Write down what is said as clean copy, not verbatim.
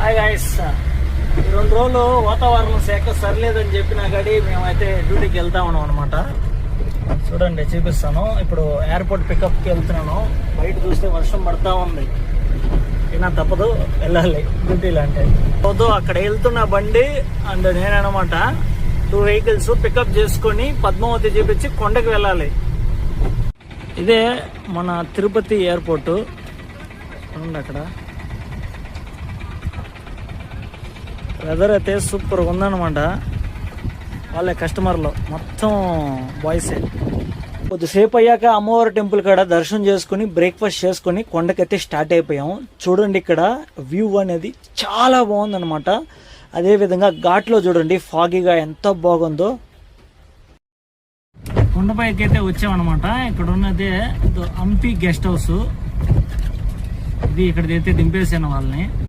Hi guys, 2 రోజులు వాతావరణం శాఖ సరిలేదని చెప్పినా గడి మేమైతే డ్యూటీకి వెళ్తా ఉన్నాం అనమాట. చూడండి చూపిస్తాను. ఇప్పుడు ఎయిర్పోర్ట్ పికప్కి వెళ్తున్నాను. బయట చూస్తే వర్షం పడతా ఉంది. అయినా తప్పదు, వెళ్ళాలి డ్యూటీలు అంటే. అక్కడ వెళ్తున్న బండి అండ్ నేననమాట 2 వెహికల్స్ పికప్ చేసుకొని పద్మావతి చూపించి కొండకి వెళ్ళాలి. ఇదే మన తిరుపతి ఎయిర్పోర్టు. అక్కడ వెదర్ అయితే సూపర్గా ఉందన్నమాట. వాళ్ళే కస్టమర్లు మొత్తం బాయ్సే. కొద్దిసేపు అయ్యాక అమ్మవారి టెంపుల్ కాడ దర్శనం చేసుకుని బ్రేక్ఫాస్ట్ చేసుకుని కొండకైతే స్టార్ట్ అయిపోయాం. చూడండి ఇక్కడ వ్యూ అనేది చాలా బాగుందన్నమాట. అదేవిధంగా ఘాట్లో చూడండి ఫాగీగా ఎంత బాగుందో. కొండపైకి అయితే వచ్చామన్నమాట. ఇక్కడ ఉన్నదే హంపి గెస్ట్ హౌస్. ఇది ఇక్కడైతే దింపేసాను వాళ్ళని.